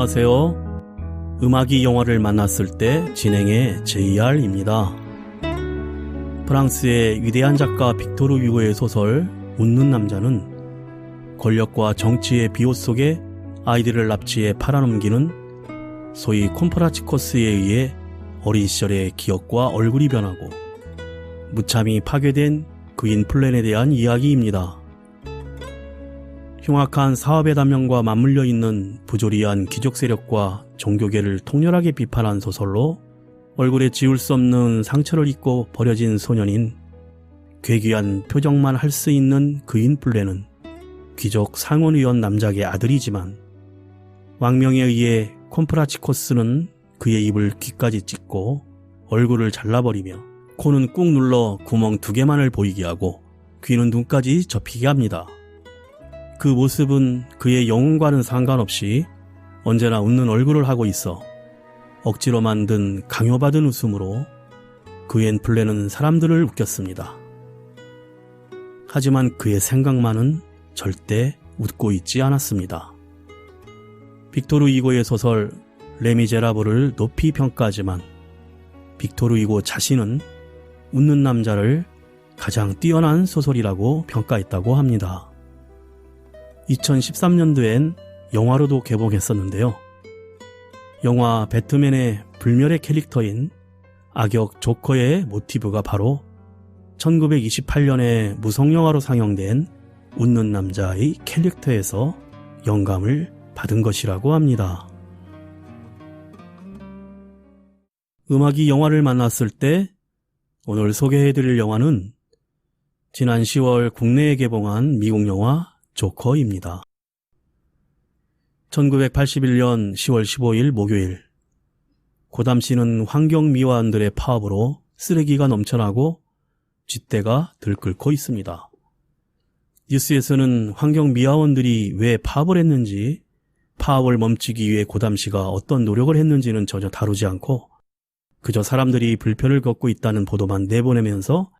안녕하세요. 음악이 영화를 만났을 때 진행의 JR입니다. 프랑스의 위대한 작가 빅토르 유고의 소설 웃는 남자는 권력과 정치의 비호 속에 아이들을 납치해 팔아넘기는 소위 콤프라치코스에 의해 어린 시절의 기억과 얼굴이 변하고 무참히 파괴된 그인 플랜에 대한 이야기입니다. 흉악한 사업의 단면과 맞물려 있는 부조리한 귀족 세력과 종교계를 통렬하게 비판한 소설로 얼굴에 지울 수 없는 상처를 입고 버려진 소년인 괴기한 표정만 할 수 있는 그인 플랜은 귀족 상원의원 남작의 아들이지만 왕명에 의해 콤프라치코스는 그의 입을 귀까지 찢고 얼굴을 잘라버리며 코는 꾹 눌러 구멍 2개만을 보이게 하고 귀는 눈까지 접히게 합니다. 그 모습은 그의 영혼과는 상관없이 언제나 웃는 얼굴을 하고 있어 억지로 만든 강요받은 웃음으로 그앤 플랜은 사람들을 웃겼습니다. 하지만 그의 생각만은 절대 웃고 있지 않았습니다. 빅토르 이고의 소설 레미제라블을 높이 평가하지만 빅토르 이고 자신은 웃는 남자를 가장 뛰어난 소설이라고 평가했다고 합니다. 2013년도엔 영화로도 개봉했었는데요. 영화 배트맨의 불멸의 캐릭터인 악역 조커의 모티브가 바로 1928년에 무성영화로 상영된 웃는 남자의 캐릭터에서 영감을 받은 것이라고 합니다. 음악이 영화를 만났을 때 오늘 소개해드릴 영화는 지난 10월 국내에 개봉한 미국 영화 조커입니다. 1981년 10월 15일 목요일, 고담시는 환경미화원들의 파업으로 쓰레기가 넘쳐나고 쥐떼가 들끓고 있습니다. 뉴스에서는 환경미화원들이 왜 파업을 했는지, 파업을 멈추기 위해 고담시가 어떤 노력을 했는지는 전혀 다루지 않고 그저 사람들이 불편을 겪고 있다는 보도만 내보내면서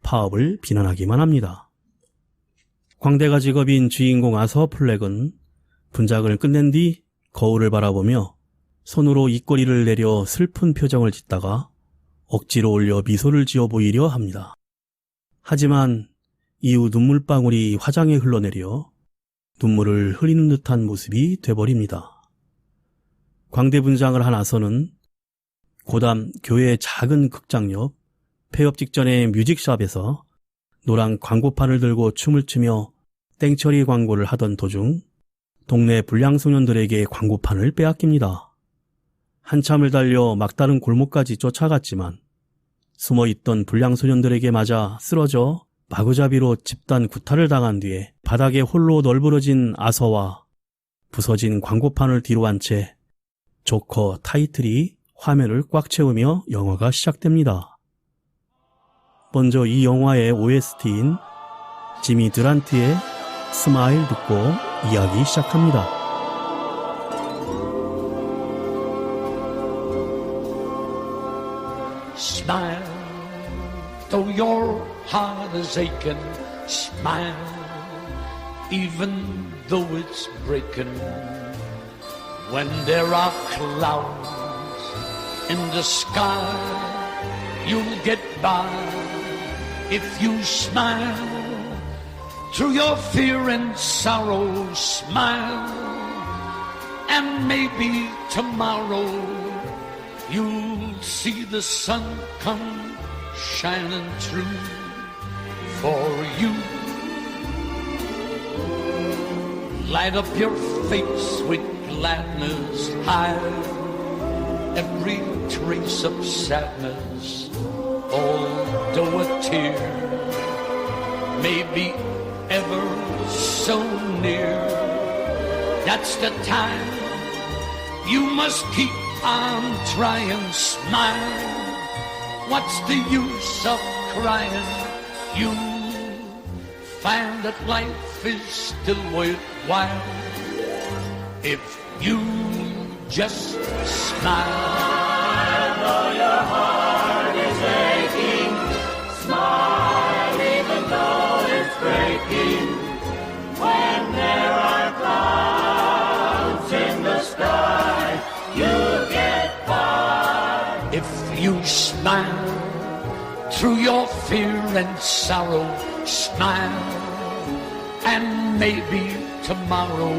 파업을 비난하기만 합니다. 광대가 직업인 주인공 아서 플렉은 분장을 끝낸 뒤 거울을 바라보며 손으로 입꼬리를 내려 슬픈 표정을 짓다가 억지로 올려 미소를 지어 보이려 합니다. 하지만 이후 눈물방울이 화장에 흘러내려 눈물을 흘리는 듯한 모습이 돼버립니다. 광대 분장을 한 아서는 고담 교회의 작은 극장 옆 폐업 직전의 뮤직샵에서 노란 광고판을 들고 춤을 추며 땡처리 광고를 하던 도중 동네 불량소년들에게 광고판을 빼앗깁니다. 한참을 달려 막다른 골목까지 쫓아갔지만 숨어있던 불량소년들에게 맞아 쓰러져 마구잡이로 집단 구타를 당한 뒤에 바닥에 홀로 널브러진 아서와 부서진 광고판을 뒤로 한 채 조커 타이틀이 화면을 꽉 채우며 영화가 시작됩니다. 먼저 이 영화의 OST인 지미 드란트의 스마일 듣고 이야기 시작합니다. Smile, though your heart is aching. Smile, even though it's breaking. When there are clouds in the sky, you'll get by if you smile. Through your fear and sorrow, smile, and maybe tomorrow you'll see the sun come shining through for you. Light up your face with gladness, hide every trace of sadness, although a tear may be ever so near. That's the time you must keep on trying. Smile, what's the use of crying? You find that life is still worthwhile if you just smile. Though your heart is aching, smile even though it's breaking. When there are clouds in the sky, through your fear and sorrow, smile, and maybe tomorrow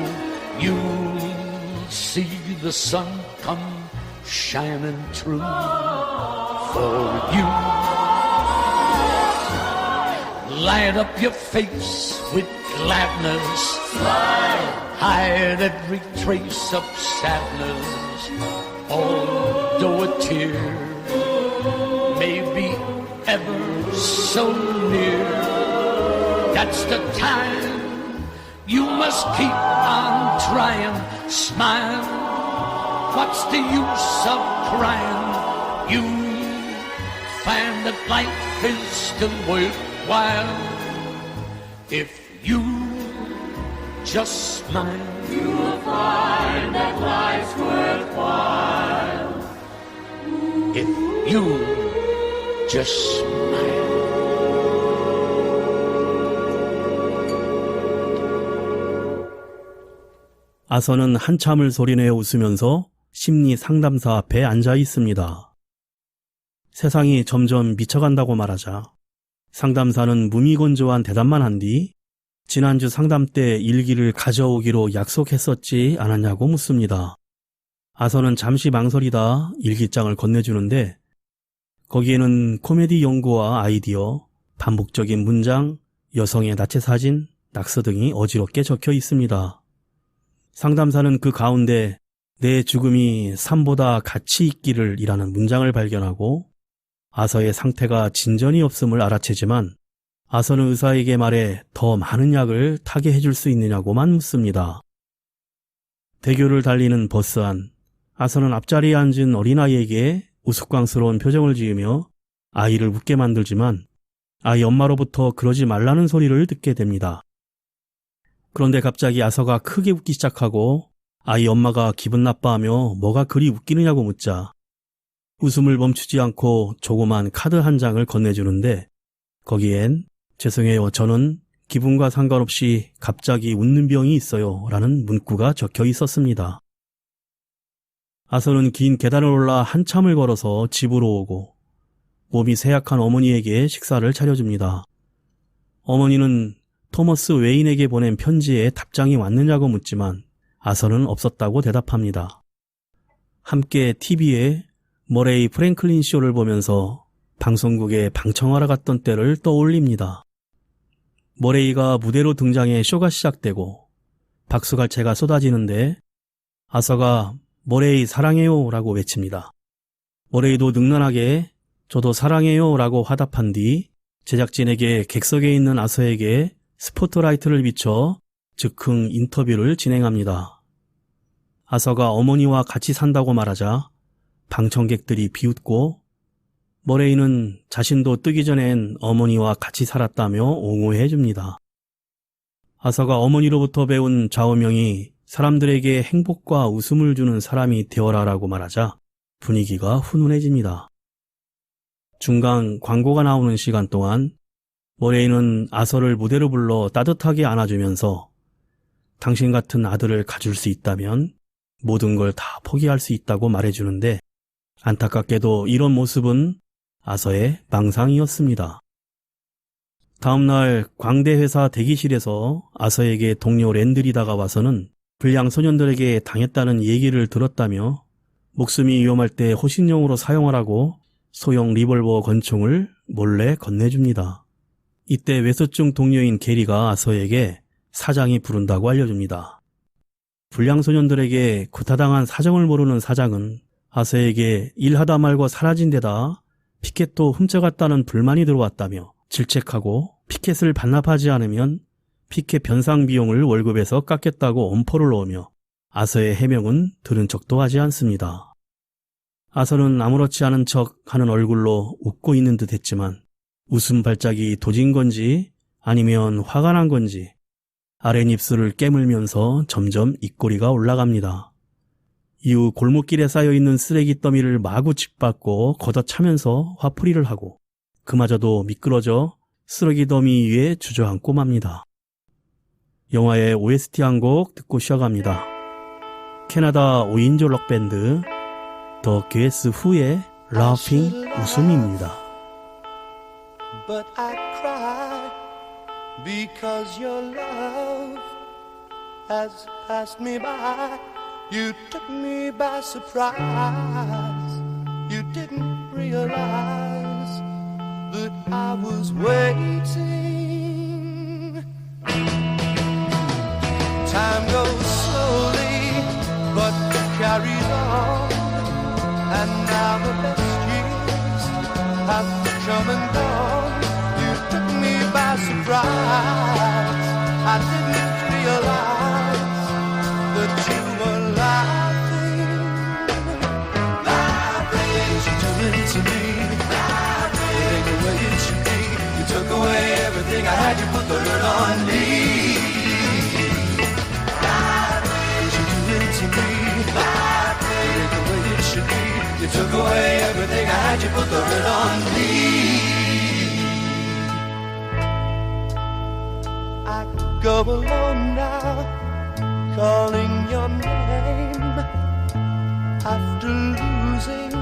you'll see the sun come shining through for you. Light up your face with gladness, smile, hide every trace of sadness, although a tear may be ever so near. That's the time you must keep on trying. Smile, what's the use of crying? You find that life is still worthwhile if you just smile. You will find that life's worthwhile if you just smile. 아서는 한참을 소리내어 웃으면서 심리 상담사 앞에 앉아 있습니다. 세상이 점점 미쳐간다고 말하자 상담사는 무미건조한 대답만 한 뒤 지난주 상담 때 일기를 가져오기로 약속했었지 않았냐고 묻습니다. 아서는 잠시 망설이다 일기장을 건네주는데 거기에는 코미디 연구와 아이디어, 반복적인 문장, 여성의 나체 사진, 낙서 등이 어지럽게 적혀 있습니다. 상담사는 그 가운데 내 죽음이 삶보다 가치 있기를 이라는 문장을 발견하고 아서의 상태가 진전이 없음을 알아채지만 아서는 의사에게 말해 더 많은 약을 타게 해줄 수 있느냐고만 묻습니다. 대교를 달리는 버스 안, 아서는 앞자리에 앉은 어린아이에게 우스꽝스러운 표정을 지으며 아이를 웃게 만들지만 아이 엄마로부터 그러지 말라는 소리를 듣게 됩니다. 그런데 갑자기 아서가 크게 웃기 시작하고 아이 엄마가 기분 나빠하며 뭐가 그리 웃기느냐고 묻자 웃음을 멈추지 않고 조그만 카드 한 장을 건네주는데 거기엔 죄송해요, 저는 기분과 상관없이 갑자기 웃는 병이 있어요 라는 문구가 적혀 있었습니다. 아서는 긴 계단을 올라 한참을 걸어서 집으로 오고 몸이 쇠약한 어머니에게 식사를 차려줍니다. 어머니는 토머스 웨인에게 보낸 편지에 답장이 왔느냐고 묻지만 아서는 없었다고 대답합니다. 함께 TV에 머레이 프랭클린 쇼를 보면서 방송국에 방청하러 갔던 때를 떠올립니다. 머레이가 무대로 등장해 쇼가 시작되고 박수갈채가 쏟아지는데 아서가 머레이 사랑해요 라고 외칩니다. 머레이도 능란하게 저도 사랑해요 라고 화답한 뒤 제작진에게 객석에 있는 아서에게 스포트라이트를 비춰 즉흥 인터뷰를 진행합니다. 아서가 어머니와 같이 산다고 말하자 방청객들이 비웃고 머레이는 자신도 뜨기 전엔 어머니와 같이 살았다며 옹호해줍니다. 아서가 어머니로부터 배운 좌우명이 사람들에게 행복과 웃음을 주는 사람이 되어라라고 말하자 분위기가 훈훈해집니다. 중간 광고가 나오는 시간 동안 머레이는 아서를 무대로 불러 따뜻하게 안아주면서 당신 같은 아들을 가질 수 있다면 모든 걸 다 포기할 수 있다고 말해주는데 안타깝게도 이런 모습은 아서의 망상이었습니다. 다음날 광대회사 대기실에서 아서에게 동료 랜들이 다가와서는 불량 소년들에게 당했다는 얘기를 들었다며 목숨이 위험할 때 호신용으로 사용하라고 소형 리볼버 권총을 몰래 건네줍니다. 이때 외소증 동료인 게리가 아서에게 사장이 부른다고 알려줍니다. 불량 소년들에게 구타당한 사정을 모르는 사장은 아서에게 일하다 말고 사라진 데다 피켓도 훔쳐갔다는 불만이 들어왔다며 질책하고 피켓을 반납하지 않으면 피켓 변상 비용을 월급에서 깎겠다고 엄포를 넣으며 아서의 해명은 들은 척도 하지 않습니다. 아서는 아무렇지 않은 척 하는 얼굴로 웃고 있는 듯 했지만 웃음 발작이 도진 건지 아니면 화가 난 건지 아랫입술을 깨물면서 점점 입꼬리가 올라갑니다. 이후 골목길에 쌓여있는 쓰레기 더미를 마구 짓밟고 걷어차면서 화풀이를 하고 그마저도 미끄러져 쓰레기 더미 위에 주저앉고 맙니다. 영화의 OST 한 곡 듣고 쉬어갑니다. 캐나다 5인조 록밴드 더 게스 후의 라핑 웃음입니다. but I cry because your love has passed me by. You took me by surprise. You didn't realize that I was waiting. Time goes slowly, but carries on. And now the best years have come and gone. You took me by surprise. I didn't realize that you were laughing. Laughing, what you doing to me? Laughing, it ain't the way it should be. You took away everything I had. You put the hurt on me. Laughing, what you doing to me? Laughing, it ain't the way it should be. You took away everything I had. You put the hurt on me. I go alone now, calling your name. After losing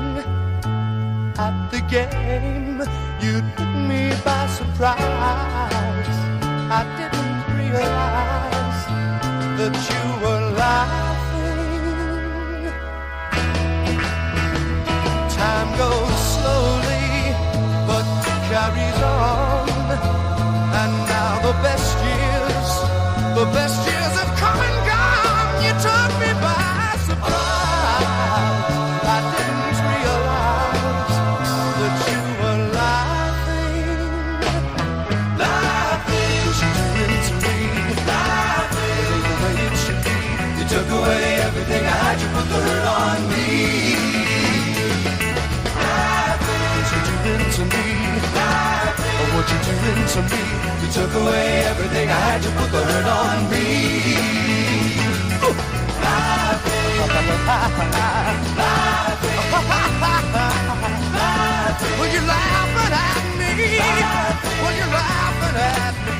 at the game, you took me by surprise. I didn't realize that you were laughing. Time goes slowly, but carries on. And now the best years have come and gone. You took me by surprise. I didn't realize that you were laughing. Laughing, what you doing to me? Laughing, it ain't the way it should be. You took away everything I had. You put the hurt on me. Laughing, what you doing to me? Laughing, oh, what you doing to me? You took away everything I had. You put the hurt on me. Laughing, laughing, were you laughing at me? Were you laughing at me?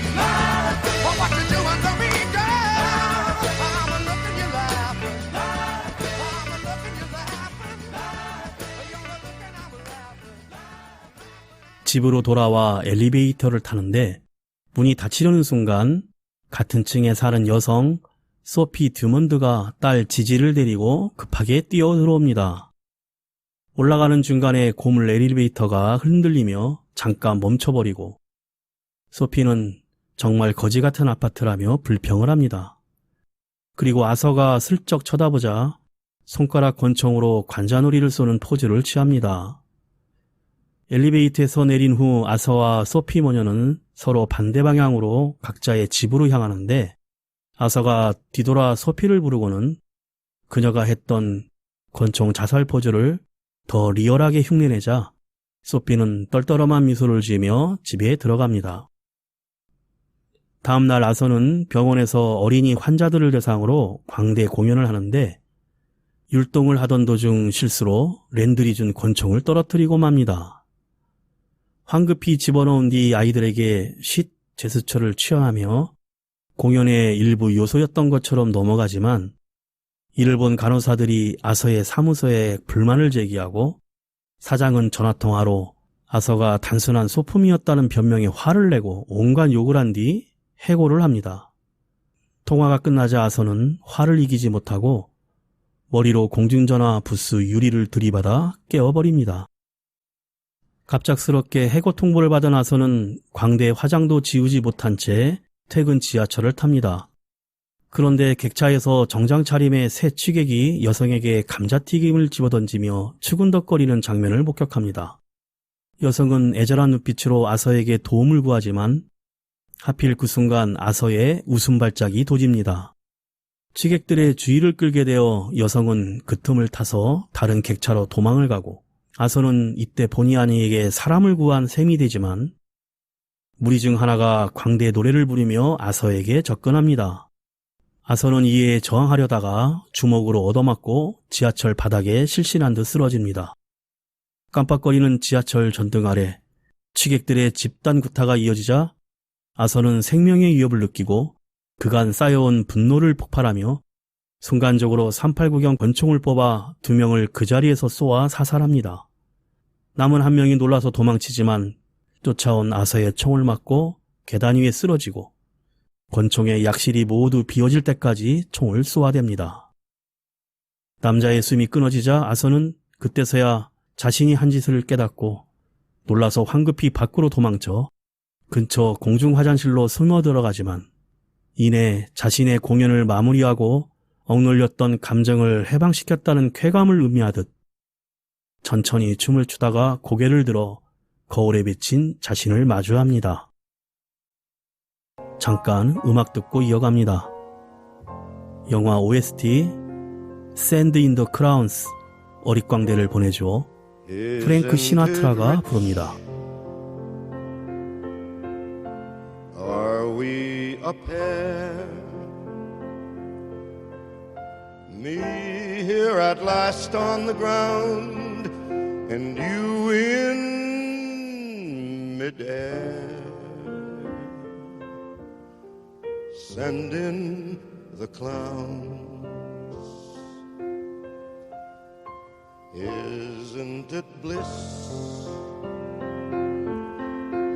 Well, what you doing to me, girl? I'm a looking, you laughing. I'm a looking, you laughing. You're a looking, I'm laughing. 집으로 돌아와 엘리베이터를 타는데 문이 닫히려는 순간 같은 층에 사는 여성 소피 듀먼드가 딸 지지를 데리고 급하게 뛰어 들어옵니다. 올라가는 중간에 고물 엘리베이터가 흔들리며 잠깐 멈춰버리고 소피는 정말 거지 같은 아파트라며 불평을 합니다. 그리고 아서가 슬쩍 쳐다보자 손가락 권총으로 관자놀이를 쏘는 포즈를 취합니다. 엘리베이터에서 내린 후 아서와 소피 모녀는 서로 반대 방향으로 각자의 집으로 향하는데 아서가 뒤돌아 소피를 부르고는 그녀가 했던 권총 자살 포즈를 더 리얼하게 흉내내자 소피는 떨떠름한 미소를 지으며 집에 들어갑니다. 다음날 아서는 병원에서 어린이 환자들을 대상으로 광대 공연을 하는데 율동을 하던 도중 실수로 랜들이 준 권총을 떨어뜨리고 맙니다. 황급히 집어넣은 뒤 아이들에게 쉿 제스처를 취하하며 공연의 일부 요소였던 것처럼 넘어가지만 이를 본 간호사들이 아서의 사무소에 불만을 제기하고 사장은 전화통화로 아서가 단순한 소품이었다는 변명에 화를 내고 온갖 욕을 한 뒤 해고를 합니다. 통화가 끝나자 아서는 화를 이기지 못하고 머리로 공중전화 부스 유리를 들이받아 깨어버립니다. 갑작스럽게 해고 통보를 받은 아서는 광대 화장도 지우지 못한 채 퇴근 지하철을 탑니다. 그런데 객차에서 정장 차림의 새 취객이 여성에게 감자튀김을 집어던지며 추근덕거리는 장면을 목격합니다. 여성은 애절한 눈빛으로 아서에게 도움을 구하지만 하필 그 순간 아서의 웃음 발작이 도집니다. 취객들의 주의를 끌게 되어 여성은 그 틈을 타서 다른 객차로 도망을 가고 아서는 이때 본의 아니게 사람을 구한 셈이 되지만 무리 중 하나가 광대 노래를 부르며 아서에게 접근합니다. 아서는 이에 저항하려다가 주먹으로 얻어맞고 지하철 바닥에 실신한 듯 쓰러집니다. 깜빡거리는 지하철 전등 아래 취객들의 집단 구타가 이어지자 아서는 생명의 위협을 느끼고 그간 쌓여온 분노를 폭발하며 순간적으로 389경 권총을 뽑아 2명을 그 자리에서 쏘아 사살합니다. 남은 1명이 놀라서 도망치지만 쫓아온 아서의 총을 맞고 계단 위에 쓰러지고 권총의 약실이 모두 비어질 때까지 총을 쏘아댑니다. 남자의 숨이 끊어지자 아서는 그때서야 자신이 한 짓을 깨닫고 놀라서 황급히 밖으로 도망쳐 근처 공중화장실로 숨어 들어가지만 이내 자신의 공연을 마무리하고 억눌렸던 감정을 해방시켰다는 쾌감을 의미하듯 천천히 춤을 추다가 고개를 들어 거울에 비친 자신을 마주합니다. 잠깐 음악 듣고 이어갑니다. 영화 OST Sand in the Clouds 어릿광대를 보내줘 프랭크 시나트라가 부릅니다. Are we a pair? Me here at last on the ground, and you in midair. Send in the clowns. Isn't it bliss?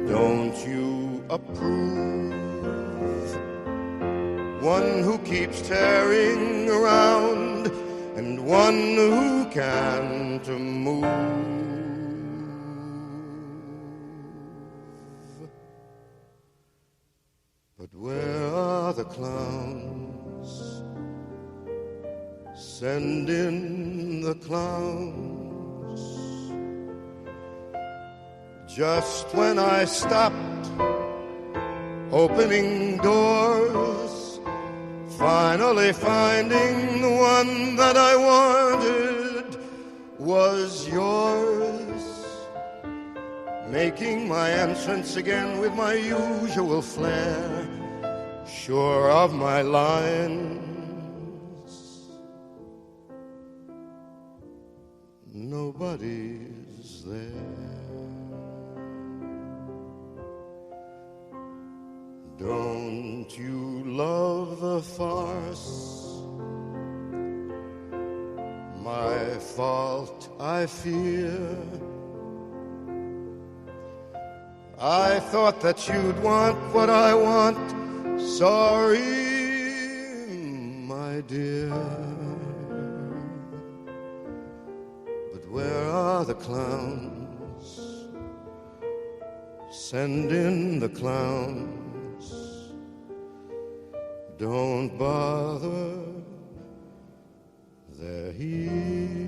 Don't you approve? One who keeps tearing around and one who can't move. But where are the clowns? Send in the clowns. Just when I stopped opening doors, finally finding the one that I wanted was yours, making my entrance again with my usual flair, sure of my lines. Nobody's there. Don't you love the farce? My fault, I fear. I thought that you'd want what I want. Sorry, my dear. But where are the clowns? Send in the clowns. Don't bother, they're here.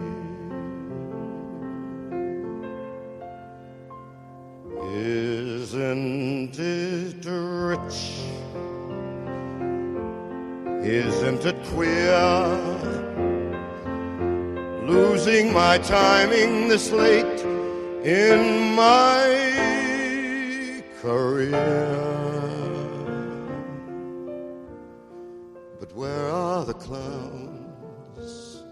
Isn't it rich? Isn't it queer? Losing my timing this late in my career. But where are the clowns?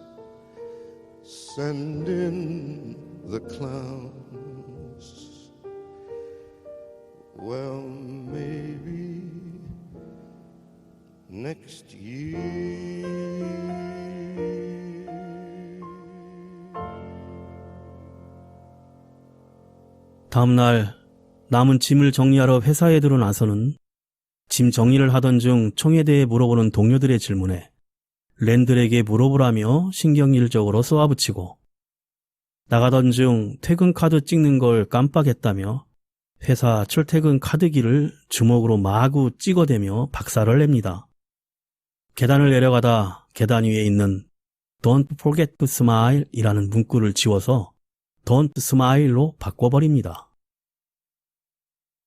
Send in the clowns. Well, maybe next year. 다음날 남은 짐을 정리하러 회사에 들어 나서는 짐 정리를 하던 중 총에 대해 물어보는 동료들의 질문에 랜들에게 물어보라며 신경질적으로 쏘아붙이고 나가던 중 퇴근 카드 찍는 걸 깜빡했다며 회사 출퇴근 카드기를 주먹으로 마구 찍어대며 박살을 냅니다. 계단을 내려가다 계단 위에 있는 Don't forget to smile 이라는 문구를 지워서 Don't smile로 바꿔버립니다.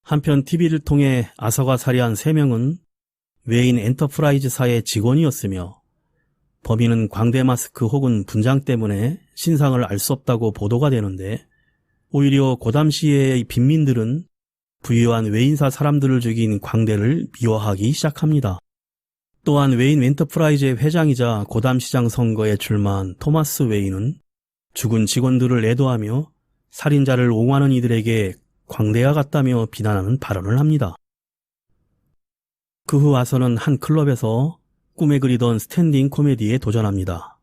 한편 TV를 통해 아서가 살해한 3명은 웨인 엔터프라이즈사의 직원이었으며 범인은 광대 마스크 혹은 분장 때문에 신상을 알 수 없다고 보도가 되는데 오히려 고담시의 빈민들은 부유한 웨인사 사람들을 죽인 광대를 미워하기 시작합니다. 또한 웨인 엔터프라이즈의 회장이자 고담시장 선거에 출마한 토마스 웨인은 죽은 직원들을 애도하며 살인자를 옹호하는 이들에게 광대와 같다며 비난하는 발언을 합니다. 그 후 아서는 한 클럽에서 꿈에 그리던 스탠딩 코미디에 도전합니다.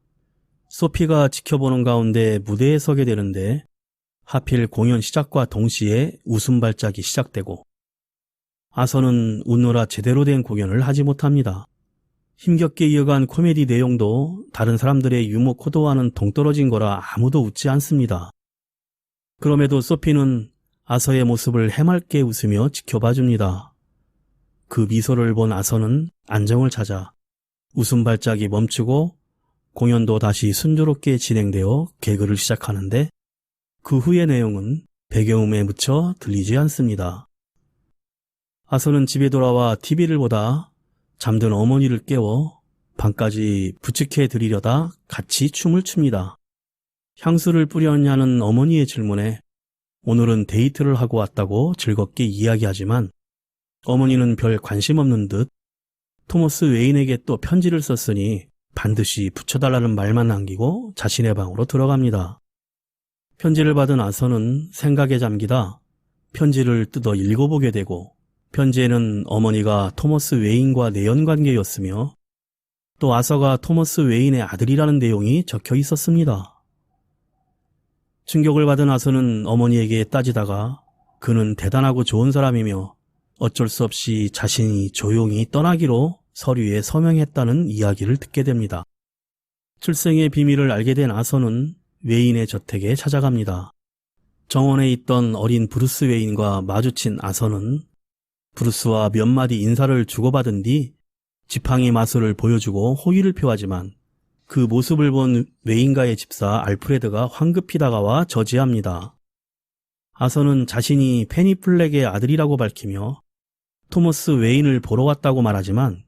소피가 지켜보는 가운데 무대에 서게 되는데 하필 공연 시작과 동시에 웃음 발작이 시작되고 아선은 웃느라 제대로 된 공연을 하지 못합니다. 힘겹게 이어간 코미디 내용도 다른 사람들의 유머 코드와는 동떨어진 거라 아무도 웃지 않습니다. 그럼에도 소피는 아서의 모습을 해맑게 웃으며 지켜봐줍니다. 그 미소를 본 아서는 안정을 찾아 웃음 발작이 멈추고 공연도 다시 순조롭게 진행되어 개그를 시작하는데 그 후의 내용은 배경음에 묻혀 들리지 않습니다. 아서는 집에 돌아와 TV를 보다 잠든 어머니를 깨워 밤까지 부축해 드리려다 같이 춤을 춥니다. 향수를 뿌렸냐는 어머니의 질문에 오늘은 데이트를 하고 왔다고 즐겁게 이야기하지만 어머니는 별 관심 없는 듯 토머스 웨인에게 또 편지를 썼으니 반드시 붙여달라는 말만 남기고 자신의 방으로 들어갑니다. 편지를 받은 아서는 생각에 잠기다 편지를 뜯어 읽어보게 되고 편지에는 어머니가 토머스 웨인과 내연관계였으며 또 아서가 토머스 웨인의 아들이라는 내용이 적혀 있었습니다. 충격을 받은 아서는 어머니에게 따지다가 그는 대단하고 좋은 사람이며 어쩔 수 없이 자신이 조용히 떠나기로 서류에 서명했다는 이야기를 듣게 됩니다. 출생의 비밀을 알게 된 아서는 웨인의 저택에 찾아갑니다. 정원에 있던 어린 브루스 웨인과 마주친 아서는 브루스와 몇 마디 인사를 주고받은 뒤 지팡이 마술을 보여주고 호의를 표하지만 그 모습을 본 웨인가의 집사 알프레드가 황급히 다가와 저지합니다. 아서는 자신이 페니 플렉의 아들이라고 밝히며 토머스 웨인을 보러 왔다고 말하지만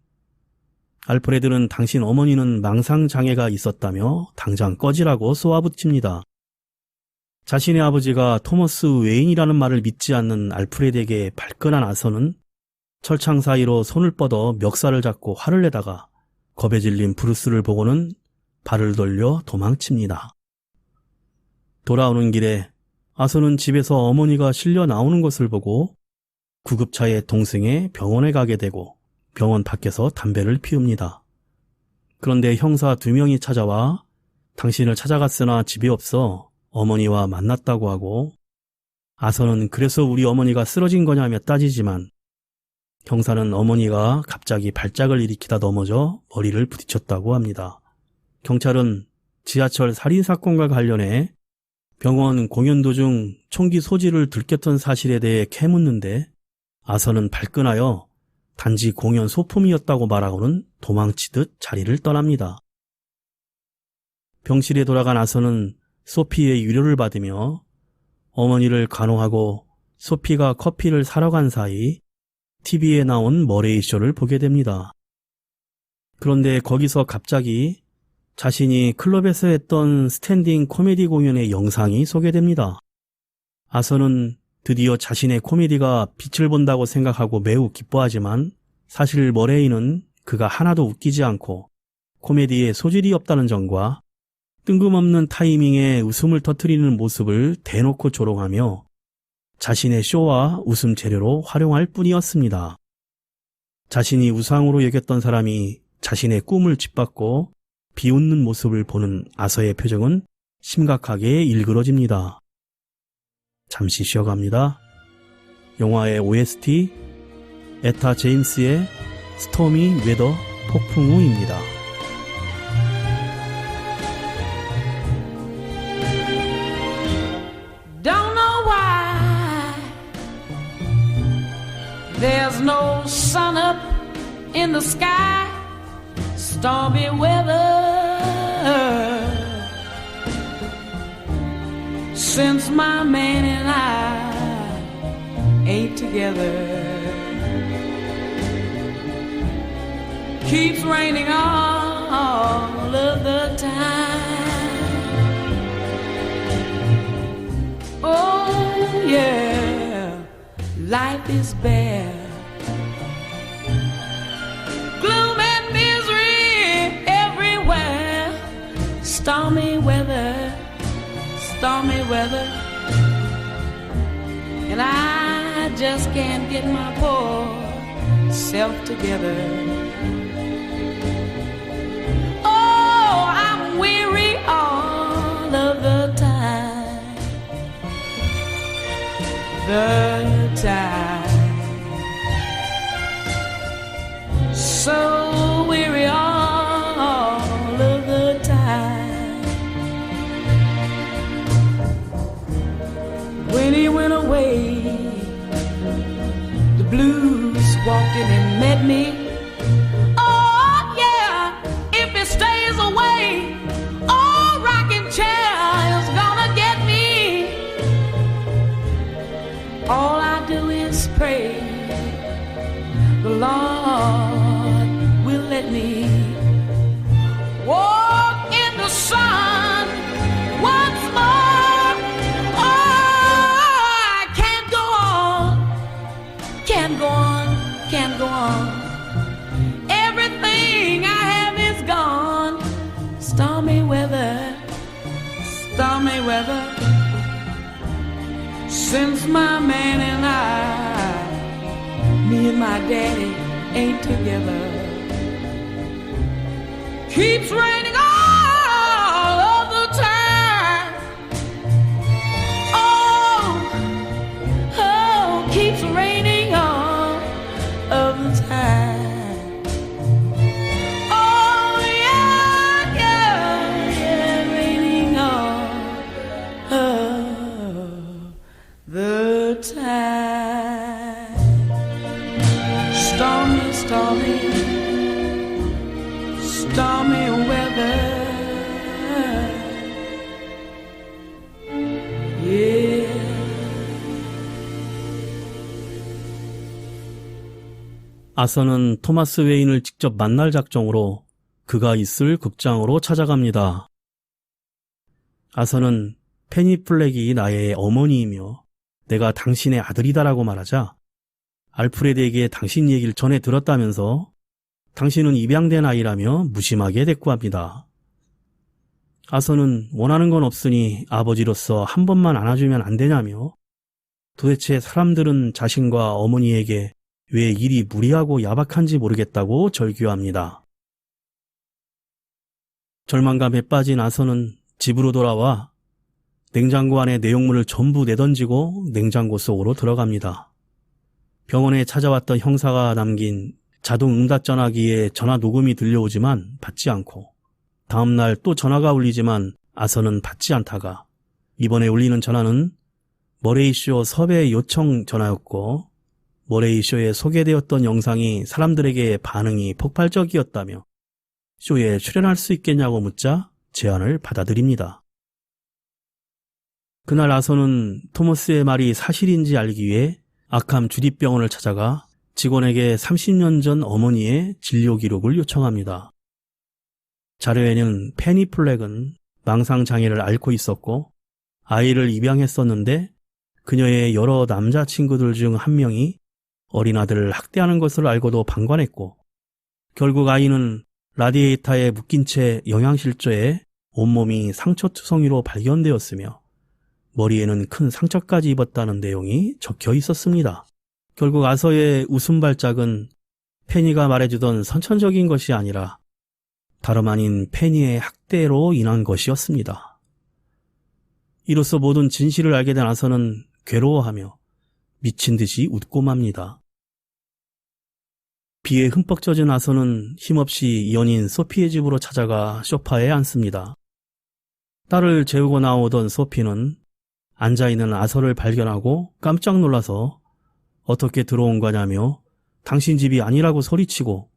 알프레드는 당신 어머니는 망상장애가 있었다며 당장 꺼지라고 쏘아붙입니다. 자신의 아버지가 토머스 웨인이라는 말을 믿지 않는 알프레드에게 발끈한 아서는 철창 사이로 손을 뻗어 멱살을 잡고 화를 내다가 겁에 질린 브루스를 보고는 발을 돌려 도망칩니다. 돌아오는 길에 아서는 집에서 어머니가 실려 나오는 것을 보고 구급차에 동승해 병원에 가게 되고 병원 밖에서 담배를 피웁니다. 그런데 형사 2명이 찾아와 당신을 찾아갔으나 집에 없어 어머니와 만났다고 하고 아서는 그래서 우리 어머니가 쓰러진 거냐며 따지지만 형사는 어머니가 갑자기 발작을 일으키다 넘어져 머리를 부딪혔다고 합니다. 경찰은 지하철 살인사건과 관련해 병원 공연 도중 총기 소지를 들켰던 사실에 대해 캐묻는데 아서는 발끈하여 단지 공연 소품이었다고 말하고는 도망치듯 자리를 떠납니다. 병실에 돌아간 아서는 소피의 위로를 받으며 어머니를 간호하고 소피가 커피를 사러 간 사이 TV에 나온 머레이 쇼를 보게 됩니다. 그런데 거기서 갑자기 자신이 클럽에서 했던 스탠딩 코미디 공연의 영상이 소개됩니다. 아서는 드디어 자신의 코미디가 빛을 본다고 생각하고 매우 기뻐하지만 사실 머레이는 그가 하나도 웃기지 않고 코미디에 소질이 없다는 점과 뜬금없는 타이밍에 웃음을 터뜨리는 모습을 대놓고 조롱하며 자신의 쇼와 웃음 재료로 활용할 뿐이었습니다. 자신이 우상으로 여겼던 사람이 자신의 꿈을 짓밟고 비웃는 모습을 보는 아서의 표정은 심각하게 일그러집니다. 잠시 쉬어갑니다. 영화의 OST 에타 제임스의 스토미 웨더 폭풍 후입니다. Don't know why there's no sun up in the sky. Stormy weather since my man and I ain't together. Keeps raining all of the time. Oh yeah, life is bare. Gloom and misery everywhere. Stormy weather, stormy weather. And I just can't get my poor self together. Oh, I'm weary all of the time. Since my man and me and my daddy ain't together. Keeps raining all of the time. Oh, keeps raining all of the time. Oh, yeah, raining all of the time. Stormy, stormy weather. Yeah. 아서는 토마스 웨인을 직접 만날 작정으로 그가 있을 극장으로 찾아갑니다. 아서는 페니 플렉이 나의 어머니이며 내가 당신의 아들이다라고 말하자 알프레드에게 당신 얘기를 전해 들었다면서 당신은 입양된 아이라며 무심하게 대꾸합니다. 아서는 원하는 건 없으니 아버지로서 한 번만 안아주면 안 되냐며 도대체 사람들은 자신과 어머니에게 왜 일이 무리하고 야박한지 모르겠다고 절규합니다. 절망감에 빠진 아서는 집으로 돌아와 냉장고 안에 내용물을 전부 내던지고 냉장고 속으로 들어갑니다. 병원에 찾아왔던 형사가 남긴 자동 응답 전화기에 전화 녹음이 들려오지만 받지 않고 다음날 또 전화가 울리지만 아서는 받지 않다가 이번에 울리는 전화는 머레이쇼 섭외 요청 전화였고 머레이쇼에 소개되었던 영상이 사람들에게 반응이 폭발적이었다며 쇼에 출연할 수 있겠냐고 묻자 제안을 받아들입니다. 그날 아서는 토머스의 말이 사실인지 알기 위해 아캄 주립병원을 찾아가 직원에게 30년 전 어머니의 진료 기록을 요청합니다. 자료에는 페니 플렉은 망상장애를 앓고 있었고 아이를 입양했었는데 그녀의 여러 남자친구들 중 한 명이 어린 아들을 학대하는 것을 알고도 방관했고 결국 아이는 라디에이터에 묶인 채 영양실조에 온몸이 상처투성이로 발견되었으며 머리에는 큰 상처까지 입었다는 내용이 적혀 있었습니다. 결국 아서의 웃음 발작은 페니가 말해주던 선천적인 것이 아니라 다름 아닌 페니의 학대로 인한 것이었습니다. 이로써 모든 진실을 알게 된 아서는 괴로워하며 미친 듯이 웃고 맙니다. 비에 흠뻑 젖은 아서는 힘없이 연인 소피의 집으로 찾아가 소파에 앉습니다. 딸을 재우고 나오던 소피는 앉아있는 아서를 발견하고 깜짝 놀라서 어떻게 들어온 거냐며 당신 집이 아니라고 소리치고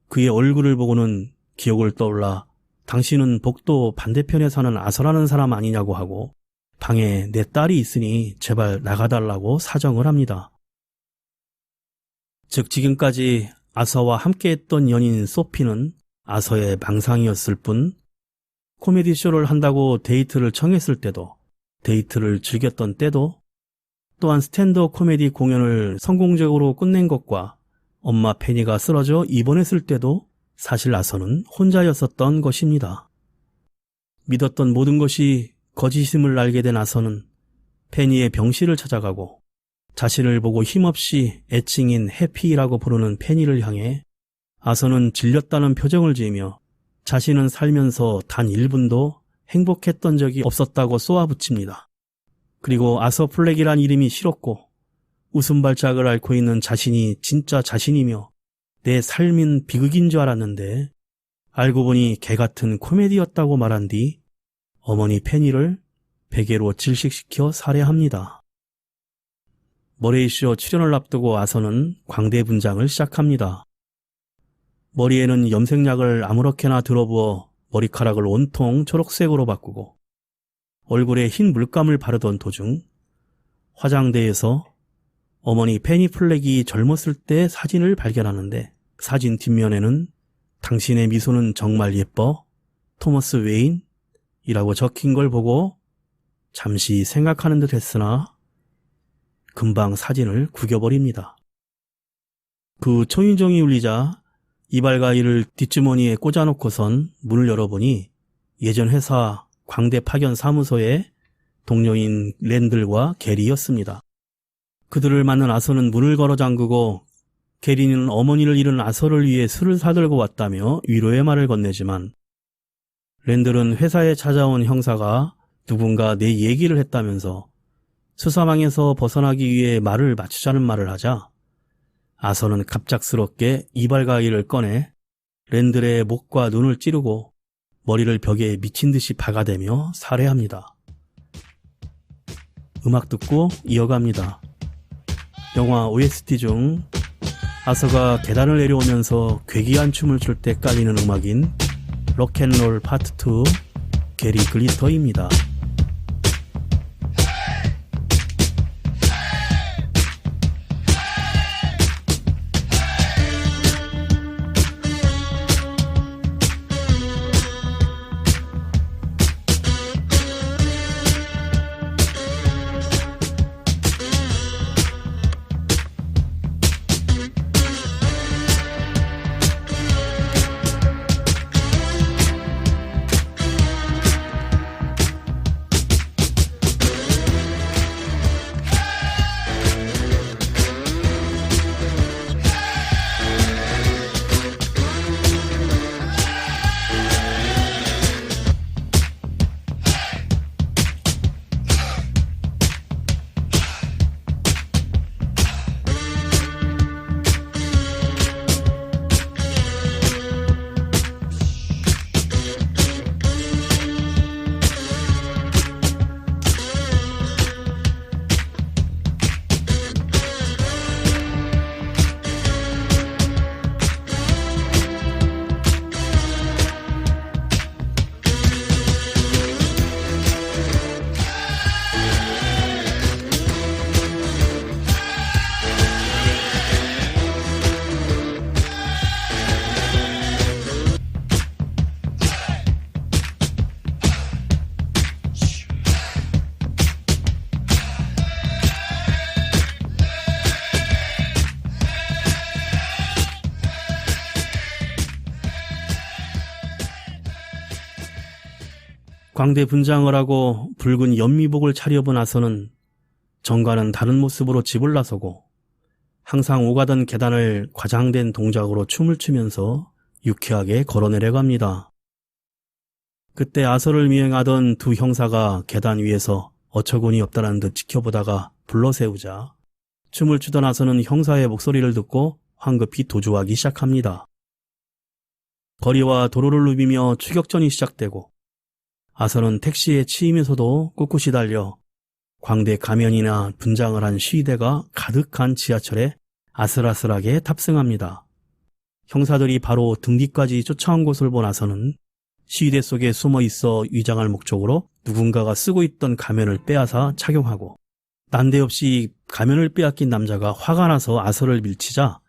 그의 얼굴을 보고는 기억을 떠올라 당신은 복도 반대편에 사는 아서라는 사람 아니냐고 하고 방에 내 딸이 있으니 제발 나가달라고 사정을 합니다. 즉 지금까지 아서와 함께했던 연인 소피는 아서의 망상이었을 뿐 코미디쇼를 한다고 데이트를 청했을 때도 데이트를 즐겼던 때도 또한 스탠드업 코미디 공연을 성공적으로 끝낸 것과 엄마 페니가 쓰러져 입원했을 때도 사실 아서는 혼자였었던 것입니다. 믿었던 모든 것이 거짓임을 알게 된 아서는 페니의 병실을 찾아가고 자신을 보고 힘없이 애칭인 해피라고 부르는 페니를 향해 아서는 질렸다는 표정을 지으며 자신은 살면서 단 1분도 행복했던 적이 없었다고 쏘아붙입니다. 그리고 아서 플렉이란 이름이 싫었고 웃음 발작을 앓고 있는 자신이 진짜 자신이며 내 삶인 비극인 줄 알았는데 알고 보니 개같은 코미디였다고 말한 뒤 어머니 페니를 베개로 질식시켜 살해합니다. 머레이쇼 출연을 앞두고 아서는 광대 분장을 시작합니다. 머리에는 염색약을 아무렇게나 들어부어 머리카락을 온통 초록색으로 바꾸고 얼굴에 흰 물감을 바르던 도중 화장대에서 어머니 페니 플렉이 젊었을 때 사진을 발견하는데 사진 뒷면에는 당신의 미소는 정말 예뻐 토머스 웨인 이라고 적힌 걸 보고 잠시 생각하는 듯 했으나 금방 사진을 구겨버립니다. 그 초인종이 울리자 이발가위를 뒷주머니에 꽂아놓고선 문을 열어보니 예전 회사 광대 파견 사무소에 동료인 랜들과 게리였습니다. 그들을 만난 아서는 문을 걸어 잠그고 게리는 어머니를 잃은 아서를 위해 술을 사들고 왔다며 위로의 말을 건네지만 랜들은 회사에 찾아온 형사가 누군가 내 얘기를 했다면서 수사망에서 벗어나기 위해 말을 맞추자는 말을 하자 아서는 갑작스럽게 이발가위를 꺼내 랜들의 목과 눈을 찌르고 머리를 벽에 미친 듯이 박아대며 살해합니다. 음악 듣고 이어갑니다. 영화 OST 중 아서가 계단을 내려오면서 괴기한 춤을 출 때 깔리는 음악인 록앤롤 파트 2 게리 글리터입니다. 광대 분장을 하고 붉은 연미복을 차려본 아서는 정과는 다른 모습으로 집을 나서고 항상 오가던 계단을 과장된 동작으로 춤을 추면서 유쾌하게 걸어내려갑니다. 그때 아서를 미행하던 두 형사가 계단 위에서 어처구니 없다는 듯 지켜보다가 불러세우자 춤을 추던 아서는 형사의 목소리를 듣고 황급히 도주하기 시작합니다. 거리와 도로를 누비며 추격전이 시작되고 아서는 택시에 치이면서도 꿋꿋이 달려 광대 가면이나 분장을 한 시위대가 가득한 지하철에 아슬아슬하게 탑승합니다. 형사들이 바로 등 뒤까지 쫓아온 곳을 본 아서는 시위대 속에 숨어 있어 위장할 목적으로 누군가가 쓰고 있던 가면을 빼앗아 착용하고 난데없이 가면을 빼앗긴 남자가 화가 나서 아서를 밀치자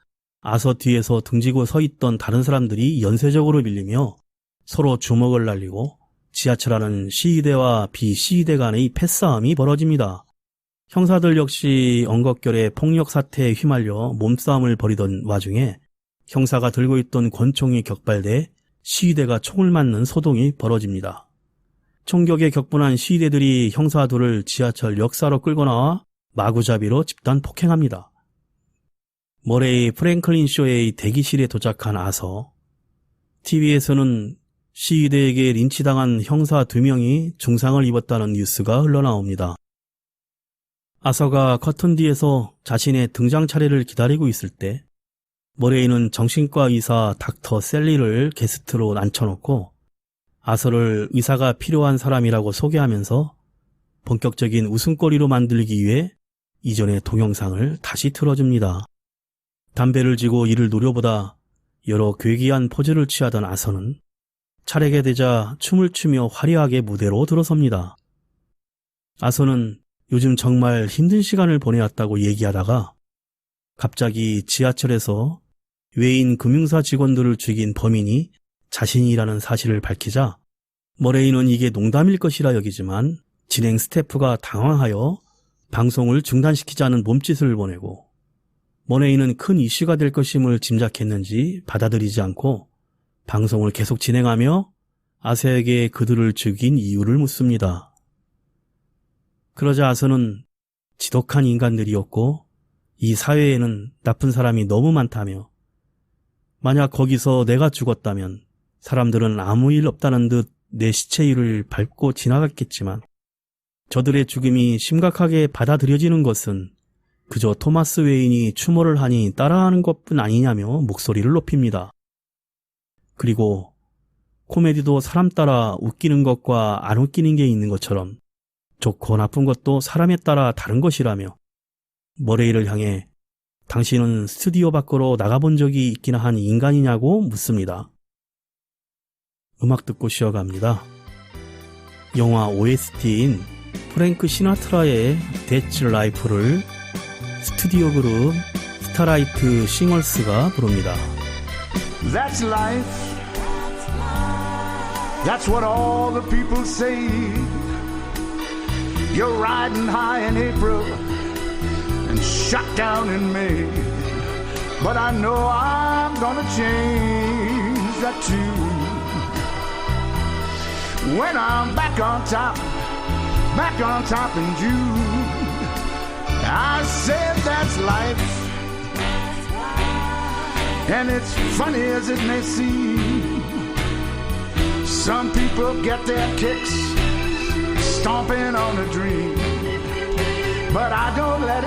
아서 뒤에서 등지고 서 있던 다른 사람들이 연쇄적으로 밀리며 서로 주먹을 날리고 지하철 안은 시위대와 비시위대 간의 패싸움이 벌어집니다. 형사들 역시 엉겁결에 폭력 사태에 휘말려 몸싸움을 벌이던 와중에 형사가 들고 있던 권총이 격발돼 시위대가 총을 맞는 소동이 벌어집니다. 총격에 격분한 시위대들이 형사 둘을 지하철 역사로 끌고 나와 마구잡이로 집단 폭행합니다. 머레이 프랭클린 쇼의 대기실에 도착한 아서, TV에서는 시위대에게 린치당한 형사 2명이 중상을 입었다는 뉴스가 흘러나옵니다. 아서가 커튼 뒤에서 자신의 등장 차례를 기다리고 있을 때 머레이는 정신과 의사 닥터 셀리를 게스트로 앉혀놓고 아서를 의사가 필요한 사람이라고 소개하면서 본격적인 웃음거리로 만들기 위해 이전의 동영상을 다시 틀어줍니다. 담배를 지고 이를 노려보다 여러 괴기한 포즈를 취하던 아서는 차례가 되자 춤을 추며 화려하게 무대로 들어섭니다. 아서는 요즘 정말 힘든 시간을 보내왔다고 얘기하다가 갑자기 지하철에서 외인 금융사 직원들을 죽인 범인이 자신이라는 사실을 밝히자 머레이는 이게 농담일 것이라 여기지만 진행 스태프가 당황하여 방송을 중단시키자는 몸짓을 보내고 머레이는 큰 이슈가 될 것임을 짐작했는지 받아들이지 않고 방송을 계속 진행하며 아서에게 그들을 죽인 이유를 묻습니다. 그러자 아서는 지독한 인간들이었고 이 사회에는 나쁜 사람이 너무 많다며 만약 거기서 내가 죽었다면 사람들은 아무 일 없다는 듯 내 시체 위를 밟고 지나갔겠지만 저들의 죽음이 심각하게 받아들여지는 것은 그저 토마스 웨인이 추모를 하니 따라하는 것뿐 아니냐며 목소리를 높입니다. 그리고 코미디도 사람 따라 웃기는 것과 안 웃기는 게 있는 것처럼 좋고 나쁜 것도 사람에 따라 다른 것이라며 머레이를 향해 당신은 스튜디오 밖으로 나가본 적이 있기나 한 인간이냐고 묻습니다. 음악 듣고 쉬어갑니다. 영화 OST인 프랭크 시나트라의 That's Life를 스튜디오 그룹 스타라이트 싱어스가 부릅니다. That's life. That's what all the people say. You're riding high in April and shot down in May. But I know I'm gonna change that too. When I'm back on top in June, I said that's life. And it's funny as it may seem, some people get their kicks stomping on a dream. But I don't let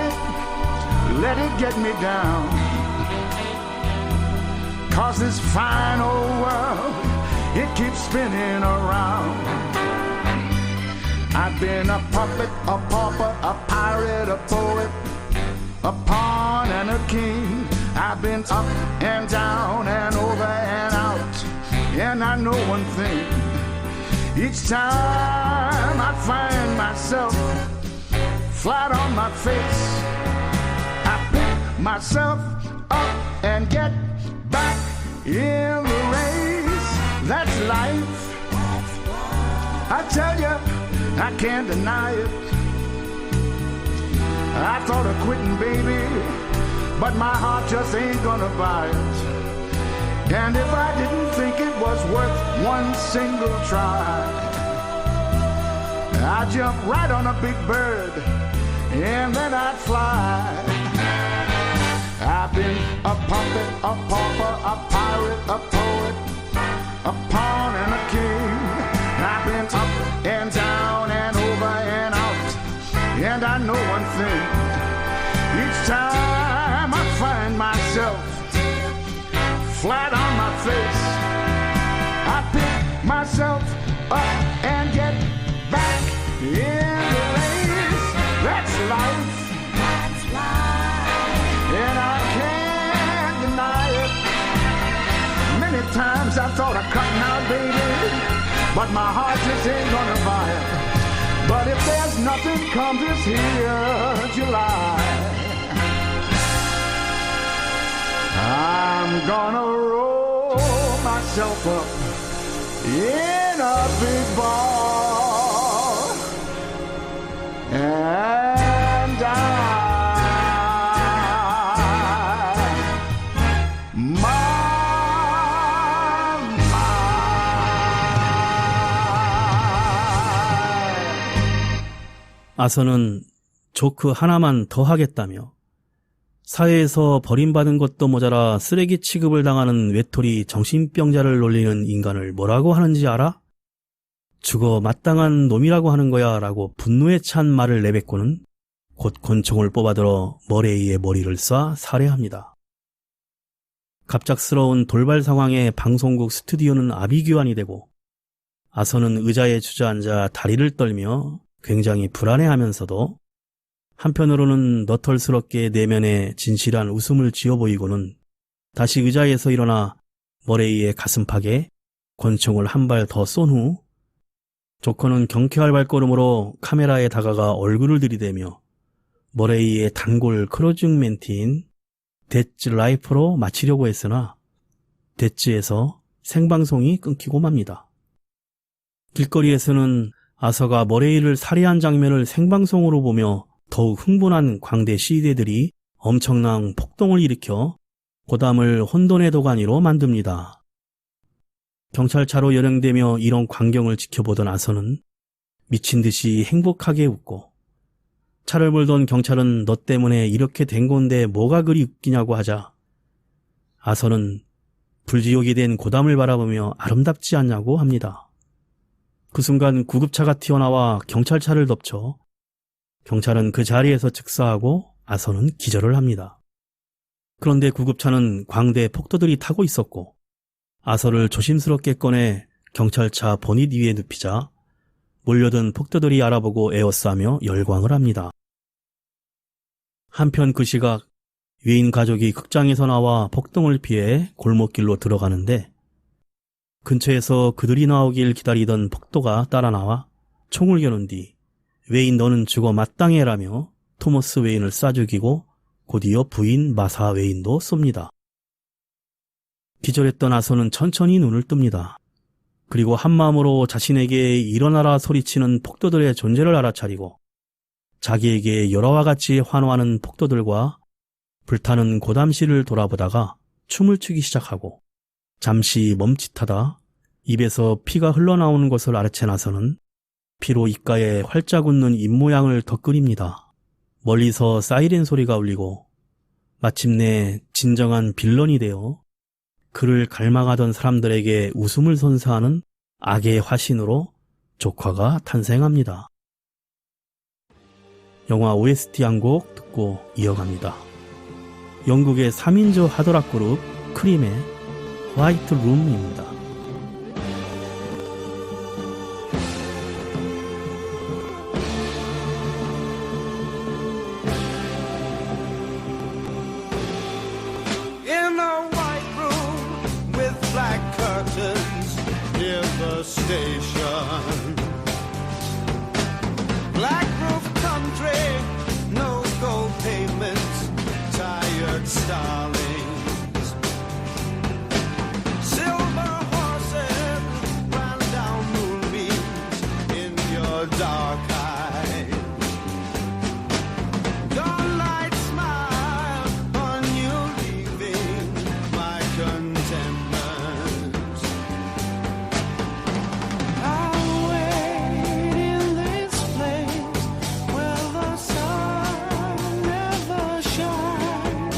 it get me down. 'Cause this fine old world, it keeps spinning around. I've been a puppet, a pauper, a pirate, a poet, a pawn and a king. I've been up and down and over and out. And I know one thing, each time I find myself flat on my face, I pick myself up and get back in the race. That's life. I tell you, I can't deny it. I thought of quitting, baby, but my heart just ain't gonna buy it. And if I didn't think it was worth one single try, I'd jump right on a big bird and then I'd fly. I've been a puppet, a pauper, a pirate, a poet, a pawn and a king. I've been up and down and over and out. And I know one thing, each time I find myself flat on my face, I pick myself up and get back in the race. That's life. And I can't deny it. Many times I thought of cutting out, baby, but my heart just ain't gonna buy it. But if there's nothing come this here July, I'm gonna roll myself up in a big ball and die. 아서는 조크 하나만 더 하겠다며 사회에서 버림받은 것도 모자라 쓰레기 취급을 당하는 외톨이 정신병자를 놀리는 인간을 뭐라고 하는지 알아? 죽어 마땅한 놈이라고 하는 거야 라고 분노에 찬 말을 내뱉고는 곧 권총을 뽑아들어 머레이의 머리를 쏴 살해합니다. 갑작스러운 돌발 상황에 방송국 스튜디오는 아비규환이 되고 아서는 의자에 주저앉아 다리를 떨며 굉장히 불안해하면서도 한편으로는 너털스럽게 내면에 진실한 웃음을 지어 보이고는 다시 의자에서 일어나 머레이의 가슴팍에 권총을 한 발 더 쏜 후 조커는 경쾌할 발걸음으로 카메라에 다가가 얼굴을 들이대며 머레이의 단골 크로징 멘트인 That's Life로 마치려고 했으나 Thats에서 생방송이 끊기고 맙니다. 길거리에서는 아서가 머레이를 살해한 장면을 생방송으로 보며 더욱 흥분한 광대 시대들이 엄청난 폭동을 일으켜 고담을 혼돈의 도가니로 만듭니다. 경찰차로 연행되며 이런 광경을 지켜보던 아서는 미친 듯이 행복하게 웃고 차를 몰던 경찰은 너 때문에 이렇게 된 건데 뭐가 그리 웃기냐고 하자 아선은 불지옥이 된 고담을 바라보며 아름답지 않냐고 합니다. 그 순간 구급차가 튀어나와 경찰차를 덮쳐 경찰은 그 자리에서 즉사하고 아선은 기절을 합니다. 그런데 구급차는 광대 폭도들이 타고 있었고 아선을 조심스럽게 꺼내 경찰차 보닛 위에 눕히자 몰려든 폭도들이 알아보고 에워싸며 열광을 합니다. 한편 그 시각 외인 가족이 극장에서 나와 폭동을 피해 골목길로 들어가는데 근처에서 그들이 나오길 기다리던 폭도가 따라 나와 총을 겨눈 뒤 웨인 너는 죽어 마땅히 해라며 토머스 웨인을 쏴 죽이고 곧이어 부인 마사 웨인도 쏩니다. 기절했던 아선은 천천히 눈을 뜹니다. 그리고 한마음으로 자신에게 일어나라 소리치는 폭도들의 존재를 알아차리고 자기에게 열화와 같이 환호하는 폭도들과 불타는 고담실을 돌아보다가 춤을 추기 시작하고 잠시 멈칫하다 입에서 피가 흘러나오는 것을 알아챈 아선은 피로 입가에 활짝 웃는 입모양을 덧그립니다. 멀리서 사이렌 소리가 울리고 마침내 진정한 빌런이 되어 그를 갈망하던 사람들에게 웃음을 선사하는 악의 화신으로 조카가 탄생합니다. 영화 OST 한 곡 듣고 이어갑니다. 영국의 3인조 하드락 그룹 크림의 화이트 룸입니다. In a white room with black curtains near the station. Black roof country, no gold payments, tired starlings. Silver horses ran down moonbeams in your dark eyes. Dawnlight smile on you leaving my contentment. I'll wait in this place where the sun never shines.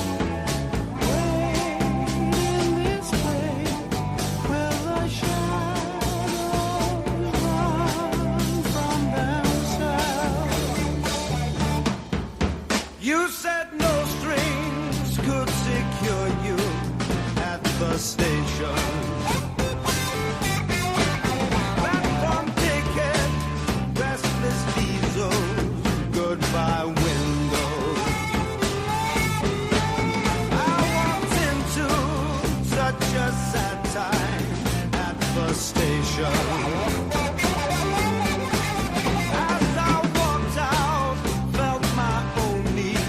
Wait in this place where the shadows run from themselves. You said no strings could secure you at the station. Platform ticket, restless diesels, goodbye windows. I walked into such a sad time at the station. As I walked out, felt my own need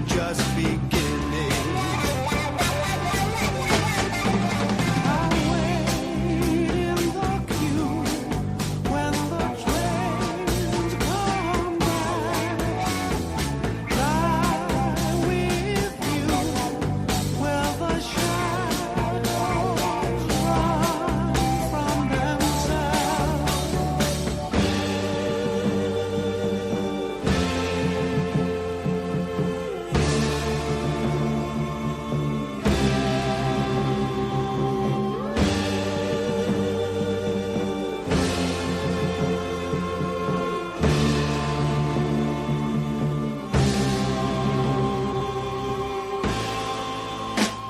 just beginning. I wait in the queue when the trains come back. Lie with you where the shadows run from themselves.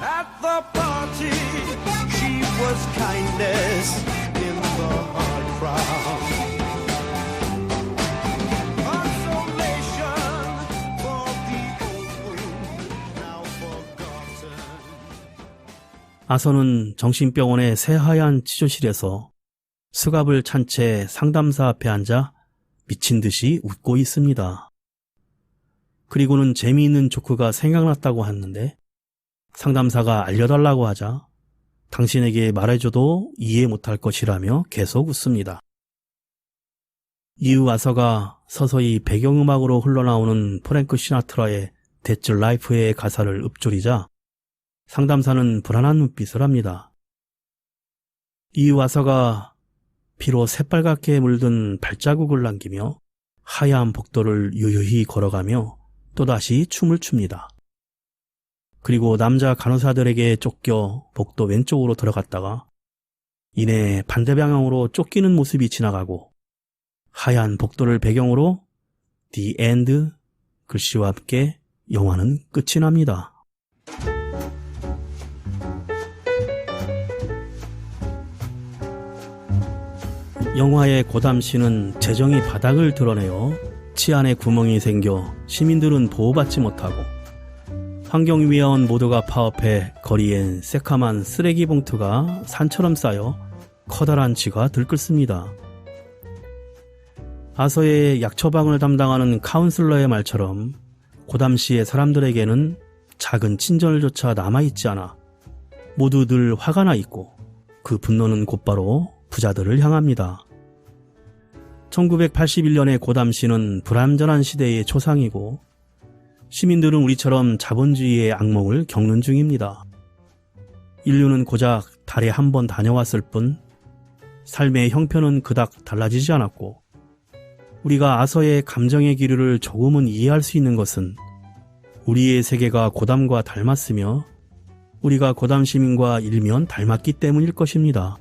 At the party, she was kindness in the hard crowd. Consolation for the old wound now forgotten. 아선은 정신병원의 새하얀 치료실에서 수갑을 찬 채 상담사 앞에 앉아 미친 듯이 웃고 있습니다. 그리고는 재미있는 조크가 생각났다고 하는데 상담사가 알려달라고 하자 당신에게 말해줘도 이해 못할 것이라며 계속 웃습니다. 이후 아서가 서서히 배경음악으로 흘러나오는 프랭크 시나트라의 That's Life의 가사를 읊조리자 상담사는 불안한 눈빛을 합니다. 이후 아서가 피로 새빨갛게 물든 발자국을 남기며 하얀 복도를 유유히 걸어가며 또다시 춤을 춥니다. 그리고 남자 간호사들에게 쫓겨 복도 왼쪽으로 들어갔다가 이내 반대 방향으로 쫓기는 모습이 지나가고 하얀 복도를 배경으로 The End 글씨와 함께 영화는 끝이 납니다. 영화의 고담씨는 재정이 바닥을 드러내어 치안에 구멍이 생겨 시민들은 보호받지 못하고 환경위원 모두가 파업해 거리엔 새카만 쓰레기 봉투가 산처럼 쌓여 커다란 쥐가 들끓습니다. 아서의 약 처방을 담당하는 카운슬러의 말처럼 고담시의 사람들에게는 작은 친절조차 남아있지 않아 모두 늘 화가 나 있고 그 분노는 곧바로 부자들을 향합니다. 1981년의 고담시는 불완전한 시대의 초상이고 시민들은 우리처럼 자본주의의 악몽을 겪는 중입니다. 인류는 고작 달에 한 번 다녀왔을 뿐 삶의 형편은 그닥 달라지지 않았고 우리가 아서의 감정의 기류를 조금은 이해할 수 있는 것은 우리의 세계가 고담과 닮았으며 우리가 고담 시민과 일면 닮았기 때문일 것입니다.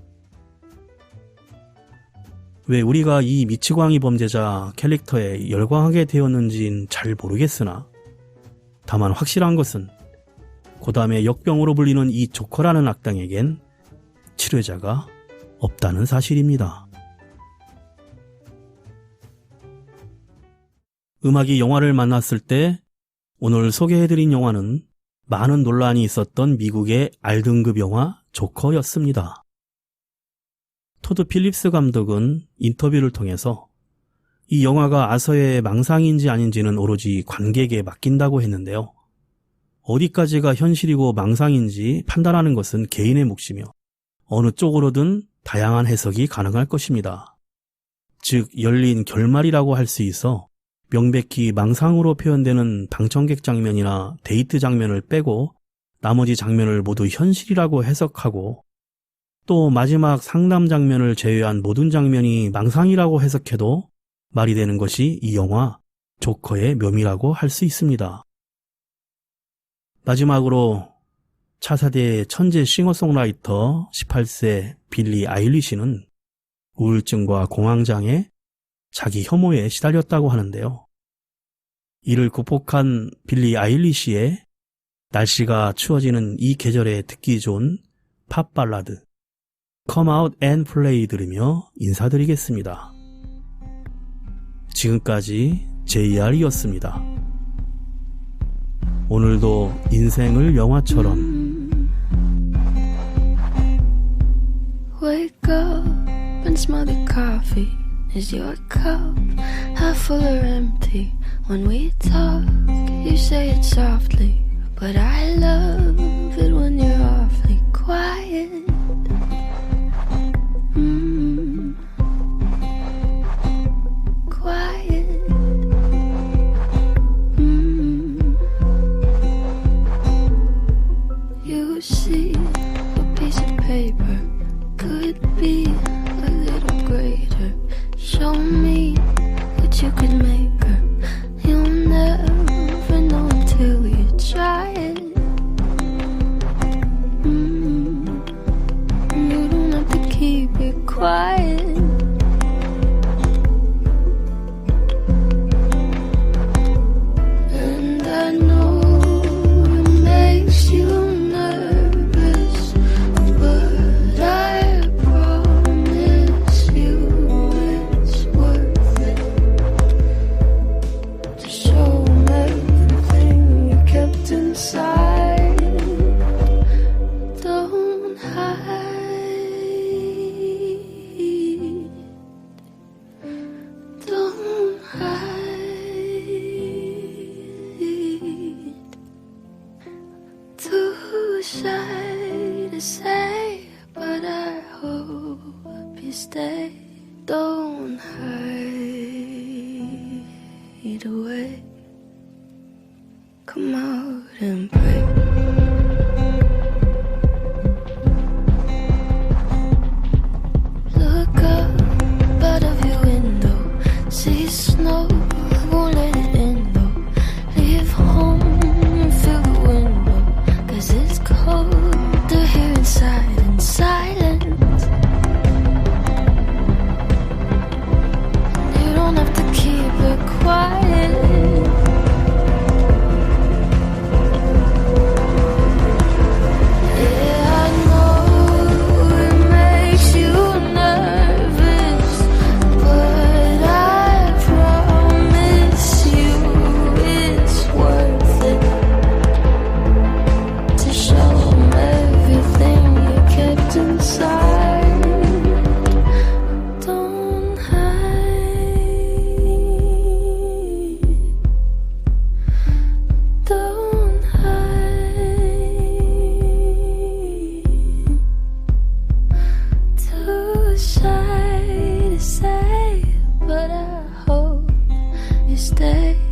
왜 우리가 이 미치광이 범죄자 캐릭터에 열광하게 되었는지는 잘 모르겠으나 다만 확실한 것은 고담의 역병으로 불리는 이 조커라는 악당에겐 치료자가 없다는 사실입니다. 음악이 영화를 만났을 때 오늘 소개해드린 영화는 많은 논란이 있었던 미국의 R등급 영화 조커였습니다. 토드 필립스 감독은 인터뷰를 통해서 이 영화가 아서의 망상인지 아닌지는 오로지 관객에 맡긴다고 했는데요. 어디까지가 현실이고 망상인지 판단하는 것은 개인의 몫이며 어느 쪽으로든 다양한 해석이 가능할 것입니다. 즉 열린 결말이라고 할 수 있어 명백히 망상으로 표현되는 방청객 장면이나 데이트 장면을 빼고 나머지 장면을 모두 현실이라고 해석하고 또 마지막 상담 장면을 제외한 모든 장면이 망상이라고 해석해도 말이 되는 것이 이 영화 조커의 묘미라고 할 수 있습니다. 마지막으로 차세대의 천재 싱어송라이터 18세 빌리 아일리시는 우울증과 공황장애, 자기 혐오에 시달렸다고 하는데요. 이를 극복한 빌리 아일리시의 날씨가 추워지는 이 계절에 듣기 좋은 팝 발라드 Come Out and Play 들으며 인사드리겠습니다. 지금까지 JR이었습니다. 오늘도 인생을 영화처럼 Wake up and smell the coffee. Is your cup half full or empty? When we talk, you say it softly, but I love it when you're awfully quiet. Quiet. You see, a piece of paper could be a little greater. Show me what you could make her. You'll never know until you try it. You don't have to keep it quiet. And I know it makes you nervous, but I promise you it's worth it to show 'em everything you kept inside. Don't hide, don't hide. Too shy to say, but I hope you stay. Don't hide away. Come out and pray. Look up out of your window, see snow stay.